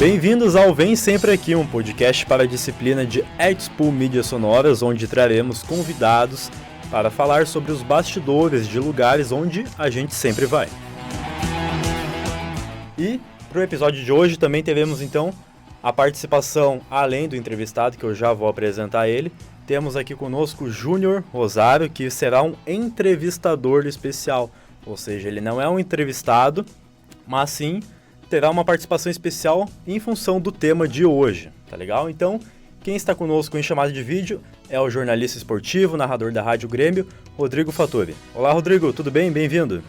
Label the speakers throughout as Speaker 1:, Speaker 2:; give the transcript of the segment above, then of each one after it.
Speaker 1: Bem-vindos ao Vem Sempre Aqui, um podcast para a disciplina de Expo Mídias Sonoras, onde traremos convidados para falar sobre os bastidores de lugares onde a gente sempre vai. E para o episódio de hoje também teremos então a participação, além do entrevistado, que eu já vou apresentar ele, temos aqui conosco o Júnior Rosário, que será um entrevistador especial, ou seja, ele não é um entrevistado, mas sim terá uma participação especial em função do tema de hoje, tá legal? Então, quem está conosco em chamada de vídeo é o jornalista esportivo, narrador da Rádio Grêmio, Rodrigo Fattori. Olá, Rodrigo, tudo bem? Bem-vindo.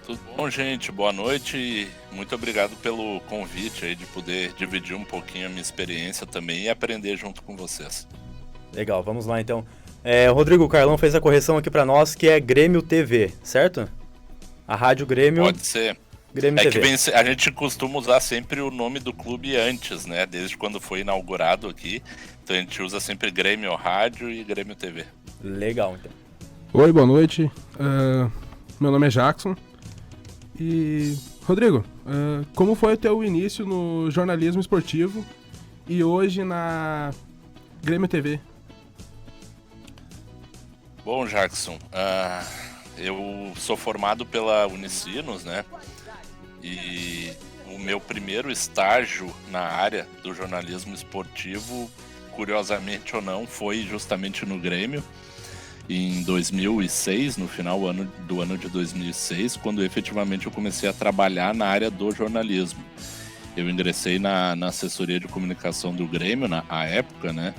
Speaker 2: Tudo bom, gente? Boa noite e muito obrigado pelo convite aí de poder dividir um pouquinho a minha experiência também e aprender junto com vocês.
Speaker 1: Legal, vamos lá então. Rodrigo, o Carlão fez a correção aqui para nós, que é Grêmio TV, certo? A Rádio Grêmio...
Speaker 2: Pode ser.
Speaker 1: Grêmio TV.
Speaker 2: Que a gente costuma usar sempre o nome do clube antes, né? Desde quando foi inaugurado aqui. Então a gente usa sempre Grêmio Rádio e Grêmio TV.
Speaker 1: Legal, então.
Speaker 3: Oi, boa noite. Meu nome é Jackson. E, Rodrigo, como foi o teu início no jornalismo esportivo e hoje na Grêmio TV?
Speaker 2: Bom, Jackson, eu sou formado pela Unicinos, né? E o meu primeiro estágio na área do jornalismo esportivo, curiosamente ou não, foi justamente no Grêmio, em 2006, no final do ano de 2006, quando efetivamente eu comecei a trabalhar na área do jornalismo. Eu ingressei na assessoria de comunicação do Grêmio, na época, né?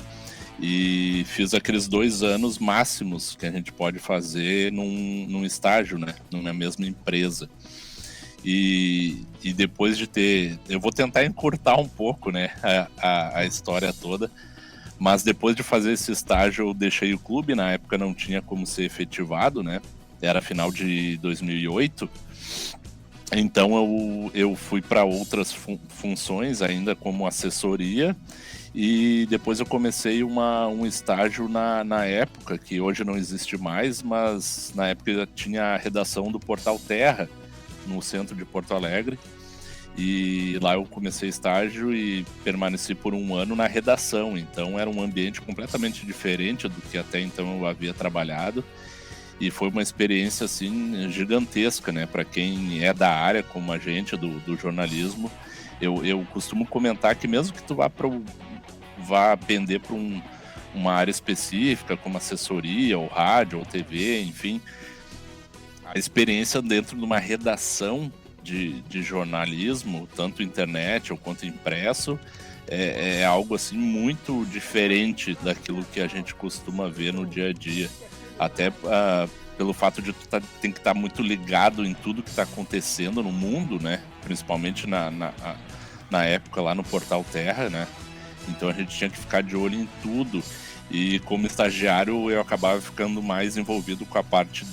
Speaker 2: E fiz aqueles 2 anos máximos que a gente pode fazer num estágio, né? Numa mesma empresa. E depois de ter... Eu vou tentar encurtar um pouco, né, a história toda, mas depois de fazer esse estágio eu deixei o clube, na época não tinha como ser efetivado, né, era final de 2008, então eu fui para outras funções ainda como assessoria, e depois eu comecei um estágio na época, que hoje não existe mais, mas na época tinha a redação do Portal Terra, no centro de Porto Alegre, e lá eu comecei estágio e permaneci por 1 ano na redação, então era um ambiente completamente diferente do que até então eu havia trabalhado, e foi uma experiência assim gigantesca, né, para quem é da área como a gente do jornalismo. Eu costumo comentar que mesmo que tu vá pender para uma área específica, como assessoria, ou rádio, ou TV, enfim, a experiência dentro de uma redação de jornalismo, tanto internet ou quanto impresso, é algo assim muito diferente daquilo que a gente costuma ver no dia a dia. Até pelo fato de tu tem que estar muito ligado em tudo que está acontecendo no mundo, né? Principalmente na época lá no Portal Terra, né? Então a gente tinha que ficar de olho em tudo. E como estagiário eu acabava ficando mais envolvido com a parte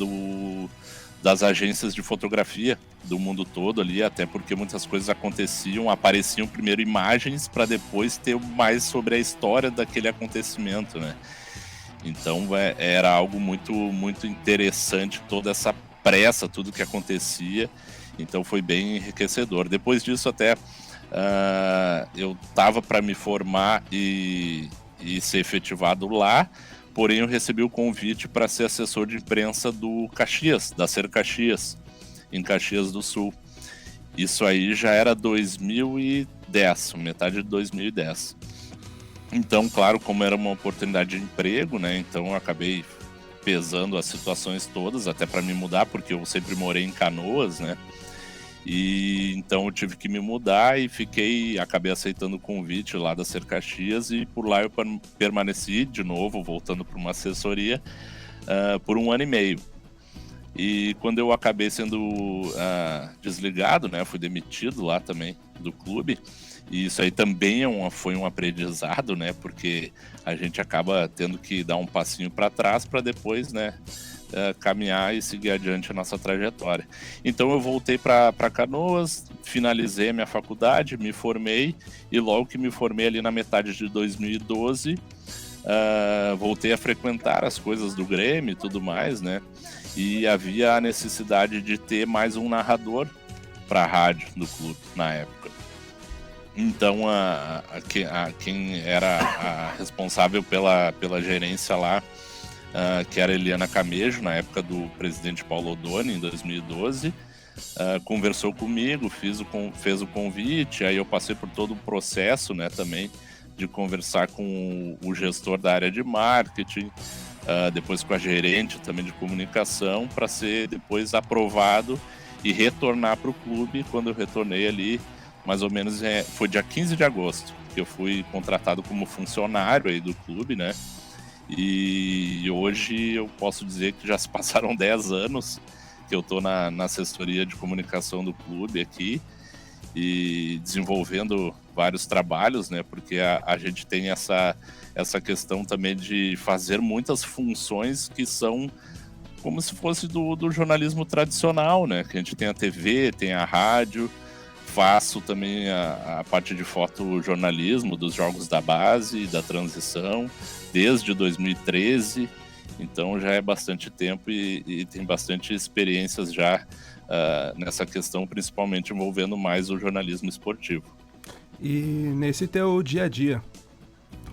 Speaker 2: das agências de fotografia do mundo todo ali, até porque muitas coisas apareciam primeiro imagens para depois ter mais sobre a história daquele acontecimento, né? Então era algo muito, muito interessante, toda essa pressa, tudo que acontecia, então foi bem enriquecedor. Depois disso até eu estava para me formar e ser efetivado lá, porém eu recebi o convite para ser assessor de imprensa do Caxias, da Ser Caxias, em Caxias do Sul. Isso aí já era 2010, metade de 2010. Então, claro, como era uma oportunidade de emprego, né, então eu acabei pesando as situações todas, até para me mudar, porque eu sempre morei em Canoas, né, e então eu tive que me mudar e acabei aceitando o convite lá da Ser Caxias, e por lá eu permaneci de novo, voltando para uma assessoria, por 1 ano e meio. E quando eu acabei sendo desligado, né, fui demitido lá também do clube, e isso aí também foi um aprendizado, né, porque a gente acaba tendo que dar um passinho para trás para depois, né, caminhar e seguir adiante a nossa trajetória. Então eu voltei para Canoas, finalizei a minha faculdade, me formei, e logo que me formei ali na metade de 2012, voltei a frequentar as coisas do Grêmio e tudo mais, né, e havia a necessidade de ter mais um narrador para a rádio do clube na época. Então, quem era a responsável pela gerência lá, que era Eliana Camejo, na época do presidente Paulo Odoni, em 2012, conversou comigo, fez o convite, aí eu passei por todo o processo, né, também, de conversar com o gestor da área de marketing, depois com a gerente também de comunicação, para ser depois aprovado e retornar para o clube. Quando eu retornei ali, mais ou menos foi dia 15 de agosto, que eu fui contratado como funcionário aí do clube, né? E hoje eu posso dizer que já se passaram 10 anos que eu estou na assessoria de comunicação do clube aqui e desenvolvendo vários trabalhos, né? Porque a gente tem essa questão também de fazer muitas funções que são como se fosse do jornalismo tradicional, né? Que a gente tem a TV, tem a rádio, faço também a parte de fotojornalismo dos jogos da base e da transição desde 2013, então já é bastante tempo e tem bastante experiências já nessa questão, principalmente envolvendo mais o jornalismo esportivo.
Speaker 3: E nesse teu dia a dia,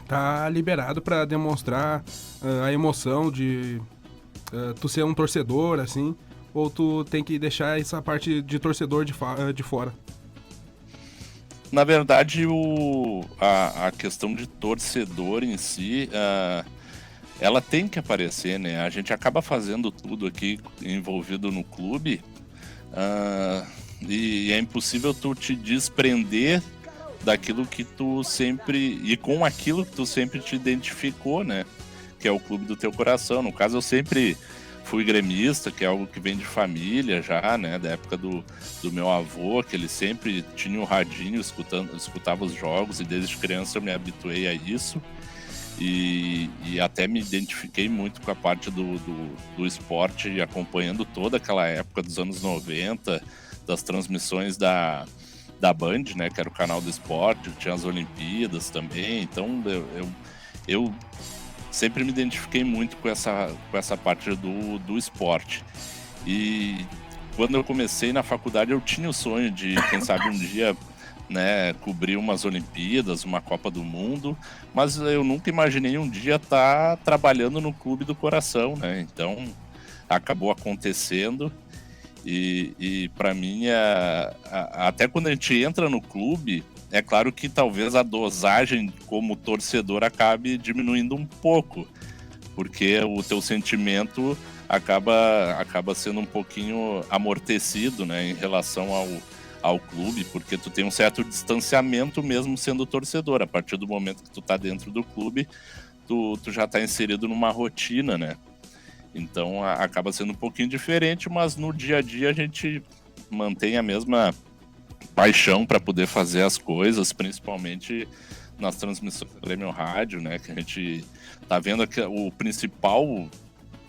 Speaker 3: tá liberado para demonstrar a emoção de tu ser um torcedor, assim, ou tu tem que deixar essa parte de torcedor de fora?
Speaker 2: Na verdade, a questão de torcedor em si, ela tem que aparecer, né? A gente acaba fazendo tudo aqui envolvido no clube, e é impossível tu te desprender daquilo que tu sempre... E com aquilo que tu sempre te identificou, né? Que é o clube do teu coração. No caso, eu sempre fui gremista, que é algo que vem de família já, né? Da época do meu avô, que ele sempre tinha um radinho, escutava os jogos, e desde criança eu me habituei a isso. E até me identifiquei muito com a parte do esporte, acompanhando toda aquela época dos anos 90, das transmissões da Band, né? Que era o canal do esporte, tinha as Olimpíadas também. Então eu sempre me identifiquei muito com essa parte do esporte. E quando eu comecei na faculdade, eu tinha o sonho de, quem sabe, um dia, né, cobrir umas Olimpíadas, uma Copa do Mundo, mas eu nunca imaginei um dia estar trabalhando no clube do coração, né? Então, acabou acontecendo. E para mim, até quando a gente entra no clube, é claro que talvez a dosagem como torcedor acabe diminuindo um pouco, porque o teu sentimento acaba sendo um pouquinho amortecido, né, em relação ao clube, porque tu tem um certo distanciamento mesmo sendo torcedor. A partir do momento que tu tá dentro do clube, tu já tá inserido numa rotina, né? Então acaba sendo um pouquinho diferente, mas no dia a dia a gente mantém a mesma paixão para poder fazer as coisas, principalmente nas transmissões do Grêmio Rádio, né? Que a gente tá vendo que o principal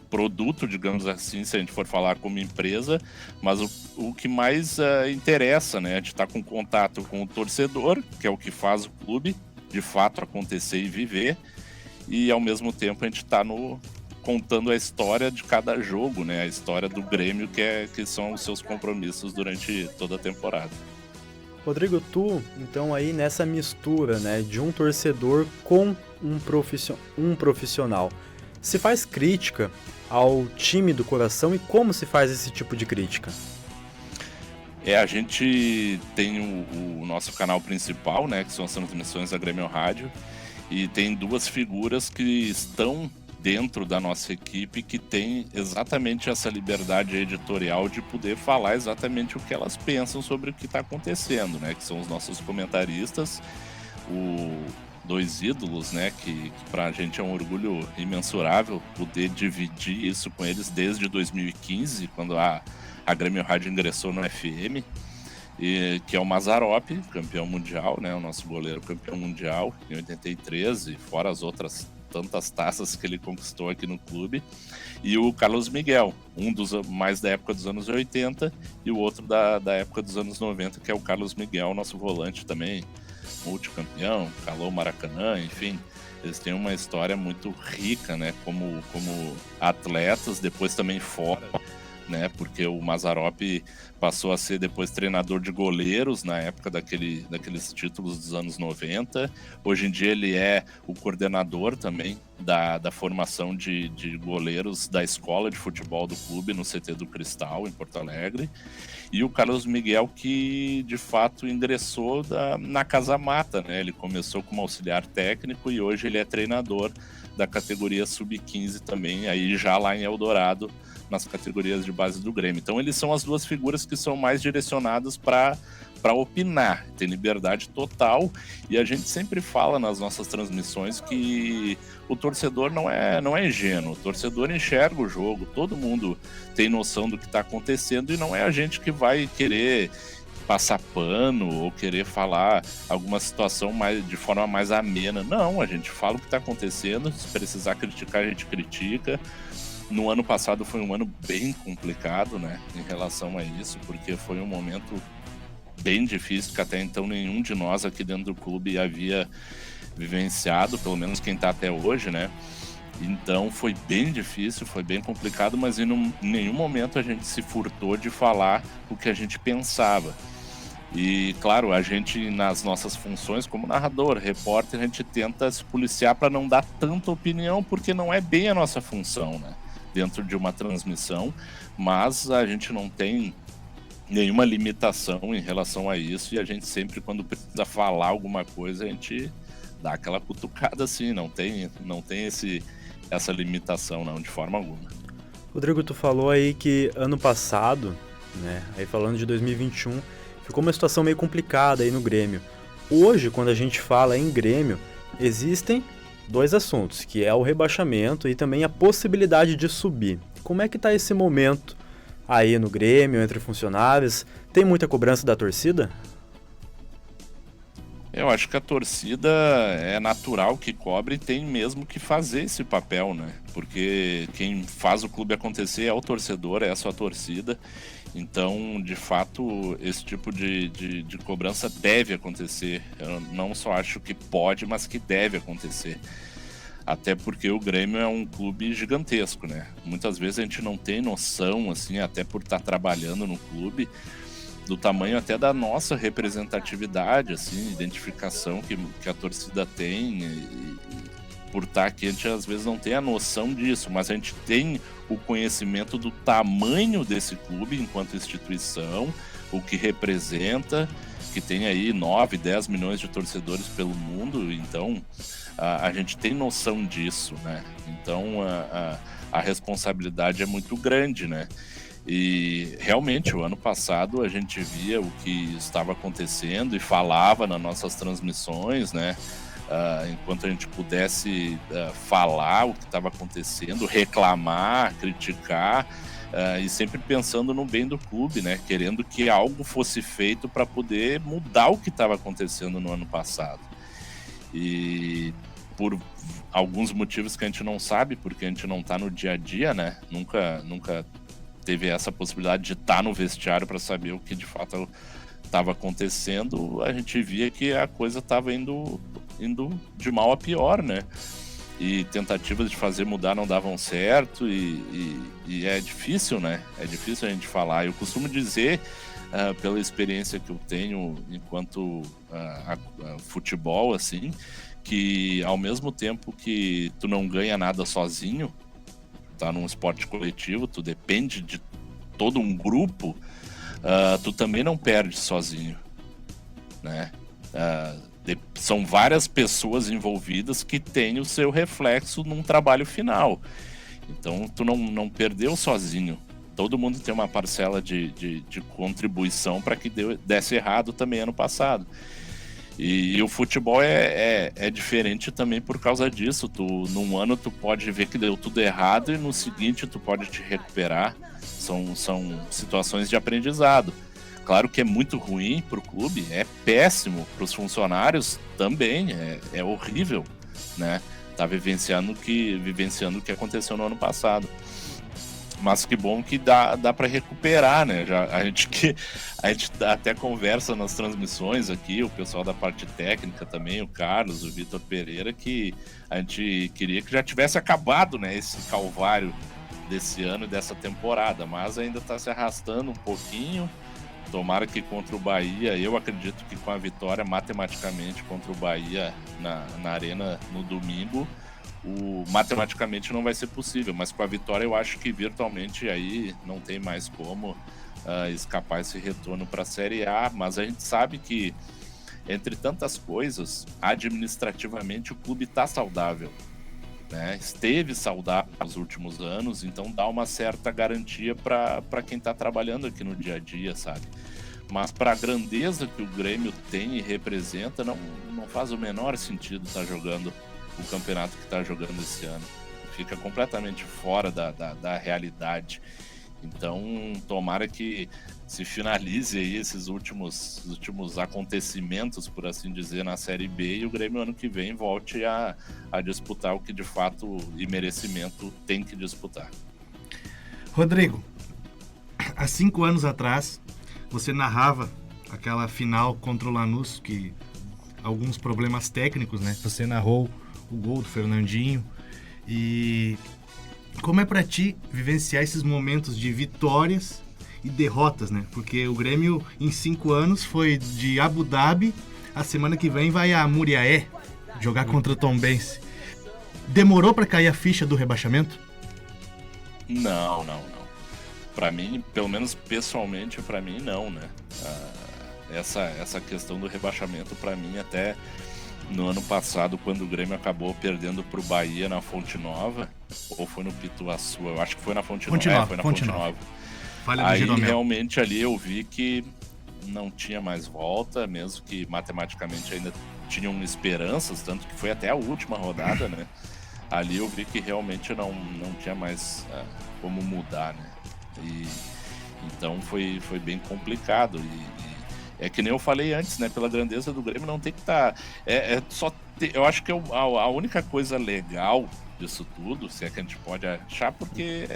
Speaker 2: produto, digamos assim, se a gente for falar como empresa, mas o que mais interessa, né? A gente tá com contato com o torcedor, que é o que faz o clube de fato acontecer e viver, e ao mesmo tempo a gente tá contando a história de cada jogo, né? A história do Grêmio, que são os seus compromissos durante toda a temporada.
Speaker 1: Rodrigo, tu, então, aí nessa mistura, né, de um torcedor com um profissional, se faz crítica ao time do coração, e como se faz esse tipo de crítica?
Speaker 2: A gente tem o nosso canal principal, né, que são as transmissões da Grêmio Rádio, e tem duas figuras que estão dentro da nossa equipe que tem exatamente essa liberdade editorial de poder falar exatamente o que elas pensam sobre o que está acontecendo, né? Que são os nossos comentaristas, dois ídolos, né? Que para a gente é um orgulho imensurável poder dividir isso com eles desde 2015, quando a Grêmio Rádio ingressou no FM, que é o Mazzaropi, campeão mundial, né? O nosso goleiro campeão mundial em 83, e fora as outras tantas taças que ele conquistou aqui no clube, e o Carlos Miguel, um dos mais da época dos anos 80 e o outro da época dos anos 90, que é o Carlos Miguel, nosso volante também, multicampeão, calou Maracanã, enfim, eles têm uma história muito rica, né, como atletas, depois também fora né? Porque o Mazzaropi passou a ser depois treinador de goleiros na época daqueles títulos dos anos 90. Hoje em dia ele é o coordenador também da formação de goleiros da escola de futebol do clube no CT do Cristal, em Porto Alegre. E o Carlos Miguel, que de fato ingressou na Casa Mata, né? Ele começou como auxiliar técnico e hoje ele é treinador da categoria Sub-15 também, aí já lá em Eldorado, nas categorias de base do Grêmio. Então eles são as duas figuras que são mais direcionadas para opinar, tem liberdade total, e a gente sempre fala nas nossas transmissões que o torcedor não é ingênuo, o torcedor enxerga o jogo, todo mundo tem noção do que está acontecendo, e não é a gente que vai querer passar pano ou querer falar alguma situação de forma mais amena. Não, a gente fala o que está acontecendo, se precisar criticar, a gente critica. No ano passado foi um ano bem complicado, né, em relação a isso, porque foi um momento bem difícil que até então nenhum de nós aqui dentro do clube havia vivenciado, pelo menos quem está até hoje, né? Então foi bem difícil, foi bem complicado, mas em nenhum momento a gente se furtou de falar o que a gente pensava. E claro, a gente nas nossas funções como narrador, repórter, a gente tenta se policiar para não dar tanta opinião, porque não é bem a nossa função, né? Dentro de uma transmissão, mas a gente não tem nenhuma limitação em relação a isso, e a gente sempre, quando precisa falar alguma coisa, a gente dá aquela cutucada assim, não tem essa limitação não, de forma alguma.
Speaker 1: Rodrigo, tu falou aí que ano passado, né, aí falando de 2021, ficou uma situação meio complicada aí no Grêmio. Hoje, quando a gente fala em Grêmio, existem dois assuntos, que é o rebaixamento e também a possibilidade de subir. Como é que tá esse momento aí no Grêmio, entre funcionários? Tem muita cobrança da torcida?
Speaker 2: Eu acho que a torcida é natural que cobre e tem mesmo que fazer esse papel, né? Porque quem faz o clube acontecer é o torcedor, é a sua torcida. Então, de fato, esse tipo de cobrança deve acontecer. Eu não só acho que pode, mas que deve acontecer. Até porque o Grêmio é um clube gigantesco, né? Muitas vezes a gente não tem noção, assim, até por estar trabalhando no clube, do tamanho até da nossa representatividade, assim, identificação que a torcida tem. E por estar aqui, a gente às vezes não tem a noção disso, mas a gente tem o conhecimento do tamanho desse clube enquanto instituição, o que representa, que tem aí 9, 10 milhões de torcedores pelo mundo, então a gente tem noção disso, né? Então a responsabilidade é muito grande, né? E realmente o ano passado a gente via o que estava acontecendo e falava nas nossas transmissões, né? Enquanto a gente pudesse falar o que estava acontecendo, reclamar, criticar, e sempre pensando no bem do clube, né? Querendo que algo fosse feito para poder mudar o que estava acontecendo no ano passado. E por alguns motivos que a gente não sabe, porque a gente não está no dia a dia, né? Nunca teve essa possibilidade de estar no vestiário para saber o que de fato estava acontecendo, a gente via que a coisa estava indo de mal a pior, né? E tentativas de fazer mudar não davam certo, e é difícil, né? É difícil a gente falar. Eu costumo dizer, pela experiência que eu tenho enquanto futebol, assim, que ao mesmo tempo que tu não ganha nada sozinho, tá num esporte coletivo, tu depende de todo um grupo, tu também não perde sozinho, né? São várias pessoas envolvidas que têm o seu reflexo num trabalho final. Então tu não perdeu sozinho. Todo mundo tem uma parcela de contribuição para que desse errado também ano passado. E o futebol é diferente também por causa disso. Num ano tu pode ver que deu tudo errado e no seguinte tu pode te recuperar. São situações de aprendizado. Claro que é muito ruim para o clube, é péssimo para os funcionários também, é horrível, né? Tá vivenciando o que aconteceu no ano passado. Mas que bom que dá para recuperar, né? A gente até conversa nas transmissões aqui, o pessoal da parte técnica também, o Carlos, o Vitor Pereira, que a gente queria que já tivesse acabado, né, esse calvário desse ano e dessa temporada, mas ainda está se arrastando um pouquinho. Tomara que contra o Bahia, eu acredito que com a vitória matematicamente contra o Bahia na Arena no domingo, matematicamente não vai ser possível, mas com a vitória eu acho que virtualmente aí não tem mais como escapar esse retorno para a Série A, mas a gente sabe que, entre tantas coisas, administrativamente o clube está saudável, né? Esteve saudável nos últimos anos, então dá uma certa garantia para quem está trabalhando aqui no dia a dia, sabe? Mas para a grandeza que o Grêmio tem e representa, não faz o menor sentido estar jogando o campeonato que está jogando esse ano. Fica completamente fora da realidade. Então, tomara que se finalize aí esses últimos acontecimentos, por assim dizer, na Série B, e o Grêmio ano que vem volte a disputar o que de fato e merecimento tem que disputar.
Speaker 4: Rodrigo, há 5 anos atrás, você narrava aquela final contra o Lanús, que alguns problemas técnicos, né? Você narrou o gol do Fernandinho. E como é pra ti vivenciar esses momentos de vitórias e derrotas, né? Porque o Grêmio, em 5 anos, foi de Abu Dhabi, a semana que vem vai a Muriaé jogar contra o Tombense. Demorou pra cair a ficha do rebaixamento?
Speaker 2: Não. Pra mim, pelo menos pessoalmente, pra mim não, né? Essa questão do rebaixamento, pra mim, até no ano passado, quando o Grêmio acabou perdendo pro Bahia na Fonte Nova, ou foi no Pituaçu, eu acho que foi na Fonte Nova. Foi na Fonte Nova. Aí realmente ali eu vi que não tinha mais volta, mesmo que matematicamente ainda tinham esperanças, tanto que foi até a última rodada, né? Ali eu vi que realmente não tinha mais como mudar, né? E então foi bem complicado. É que nem eu falei antes, né? Pela grandeza do Grêmio, não tem que estar. Eu acho que a única coisa legal disso tudo, se é que a gente pode achar, porque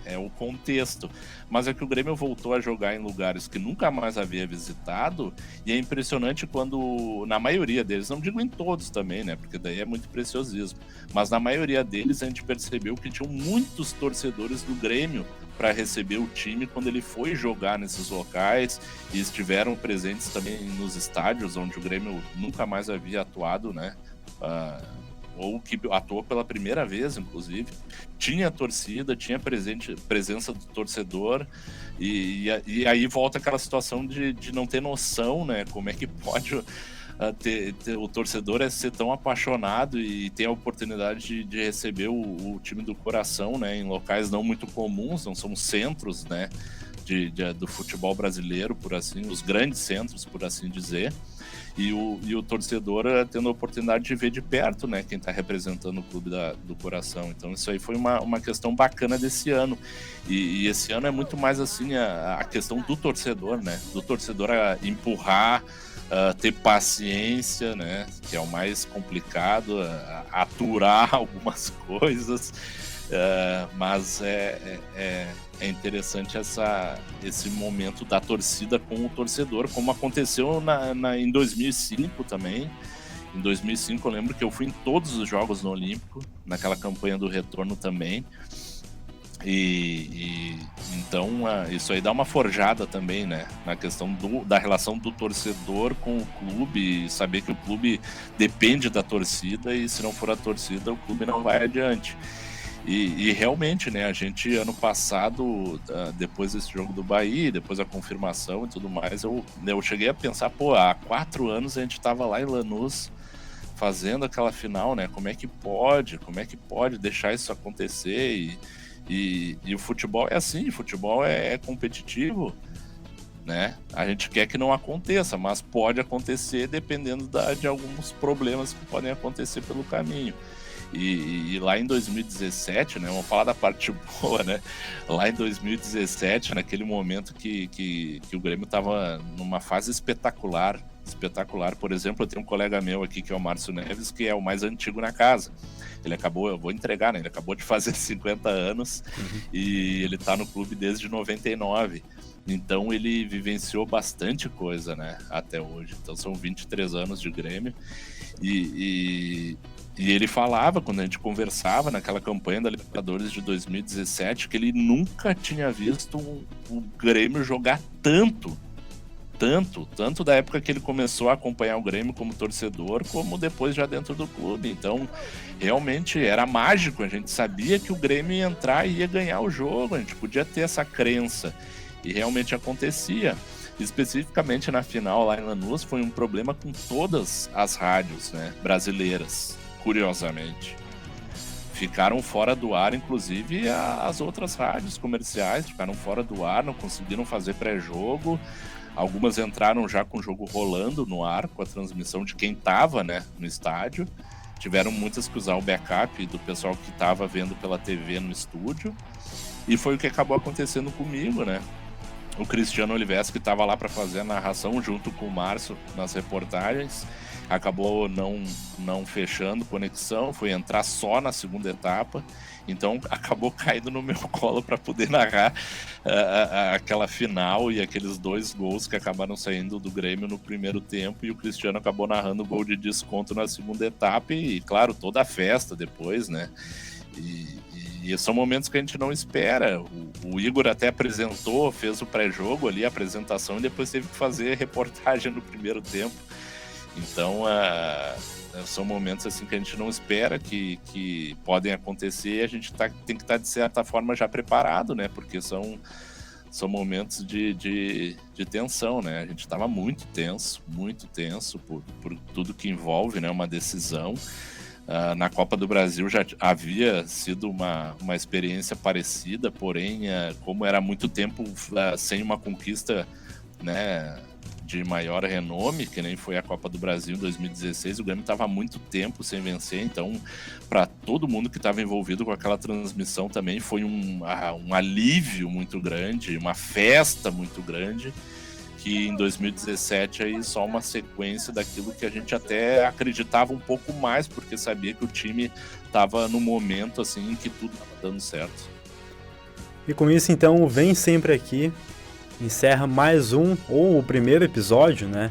Speaker 2: é o contexto. Mas é que o Grêmio voltou a jogar em lugares que nunca mais havia visitado, e é impressionante quando, na maioria deles, não digo em todos também, né? Porque daí é muito preciosismo, mas na maioria deles a gente percebeu que tinham muitos torcedores do Grêmio para receber o time quando ele foi jogar nesses locais, e estiveram presentes também nos estádios onde o Grêmio nunca mais havia atuado, né? Ou que atuou pela primeira vez, inclusive. Tinha torcida, tinha presença do torcedor, e aí volta aquela situação de não ter noção, né? Como é que pode o torcedor ser tão apaixonado e ter a oportunidade de receber o time do coração, né? Em locais não muito comuns, não são centros, né? Do futebol brasileiro, por assim, os grandes centros, por assim dizer. E o torcedor tendo a oportunidade de ver de perto, né, quem está representando o clube do coração. Então isso aí foi uma questão bacana desse ano. E esse ano é muito mais assim a questão do torcedor, né, do torcedor a empurrar, ter paciência, né, que é o mais complicado, aturar algumas coisas. Mas é interessante esse momento da torcida com o torcedor, como aconteceu em 2005 também. Em 2005 eu lembro que eu fui em todos os jogos no Olímpico, naquela campanha do retorno também. E então isso aí dá uma forjada também, né, na questão da relação do torcedor com o clube, saber que o clube depende da torcida, e se não for a torcida o clube não vai adiante. E realmente, né, a gente ano passado, depois desse jogo do Bahia, depois da confirmação e tudo mais, eu cheguei a pensar, há 4 anos a gente estava lá em Lanús fazendo aquela final, né, como é que pode deixar isso acontecer? E o futebol é assim, o futebol é competitivo, né, a gente quer que não aconteça, mas pode acontecer dependendo de alguns problemas que podem acontecer pelo caminho. E lá em 2017, né, vamos falar da parte boa, né? Lá em 2017, naquele momento que o Grêmio estava numa fase espetacular. Por exemplo, eu tenho um colega meu aqui que é o Márcio Neves, que é o mais antigo na casa. Ele acabou, eu vou entregar, né? Ele acabou de fazer 50 anos e ele tá no clube desde 99. Então ele vivenciou bastante coisa, né? Até hoje. Então são 23 anos de Grêmio. E ele falava, quando a gente conversava naquela campanha da Libertadores de 2017, que ele nunca tinha visto o Grêmio jogar tanto da época que ele começou a acompanhar o Grêmio como torcedor, como depois já dentro do clube. Então, realmente era mágico, a gente sabia que o Grêmio ia entrar e ia ganhar o jogo, a gente podia ter essa crença, e realmente acontecia. Especificamente na final lá em Lanús, foi um problema com todas as rádios, né, brasileiras, curiosamente. Ficaram fora do ar, inclusive as outras rádios comerciais ficaram fora do ar, não conseguiram fazer pré-jogo. Algumas entraram já com o jogo rolando no ar, com a transmissão de quem estava, né, no estádio. Tiveram muitas que usar o backup do pessoal que estava vendo pela TV no estúdio. E foi o que acabou acontecendo comigo, né? O Cristiano Oliveski, que estava lá para fazer a narração junto com o Márcio nas reportagens, acabou não fechando conexão, foi entrar só na segunda etapa, então acabou caindo no meu colo para poder narrar aquela final e aqueles 2 gols que acabaram saindo do Grêmio no primeiro tempo, e o Cristiano acabou narrando o gol de desconto na segunda etapa e, claro, toda a festa depois, né? E são momentos que a gente não espera. O Igor até apresentou, fez o pré-jogo ali, a apresentação, e depois teve que fazer reportagem no primeiro tempo. Então, são momentos assim que a gente não espera que podem acontecer, e a gente tem que estar, de certa forma, já preparado, né? Porque são momentos de tensão, né? A gente estava muito tenso por tudo que envolve, né, uma decisão. Na Copa do Brasil já havia sido uma experiência parecida, porém, como era muito tempo sem uma conquista, né, de maior renome, que nem foi a Copa do Brasil em 2016, o Grêmio estava há muito tempo sem vencer, então para todo mundo que estava envolvido com aquela transmissão também foi um alívio muito grande, uma festa muito grande, que em 2017 aí só uma sequência daquilo que a gente até acreditava um pouco mais, porque sabia que o time estava no momento assim que tudo estava dando certo.
Speaker 1: E com isso, então, Vem Sempre Aqui encerra mais ou o primeiro episódio, né,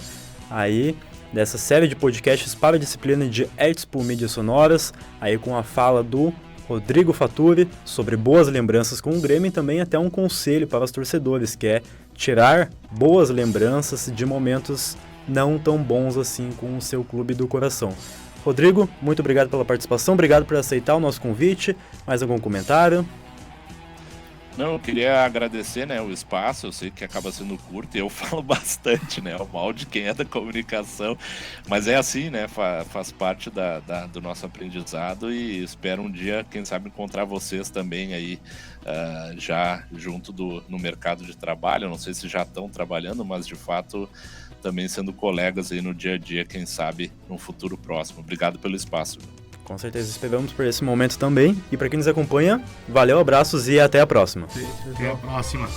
Speaker 1: aí dessa série de podcasts para a disciplina de Expo Mídias Sonoras, aí com a fala do Rodrigo Faturi sobre boas lembranças com o Grêmio, e também até um conselho para os torcedores, que é tirar boas lembranças de momentos não tão bons assim com o seu clube do coração. Rodrigo, muito obrigado pela participação, obrigado por aceitar o nosso convite. Mais algum comentário?
Speaker 2: Não, eu queria agradecer, né, o espaço, eu sei que acaba sendo curto e eu falo bastante, né, o mal de quem é da comunicação, mas é assim, né, faz parte do nosso aprendizado, e espero um dia, quem sabe, encontrar vocês também aí, já junto no mercado de trabalho. Eu não sei se já estão trabalhando, mas de fato também sendo colegas aí no dia a dia, quem sabe, num futuro próximo. Obrigado pelo espaço.
Speaker 1: Com certeza esperamos por esse momento também. E para quem nos acompanha, valeu, abraços e até a próxima.
Speaker 4: Até a próxima.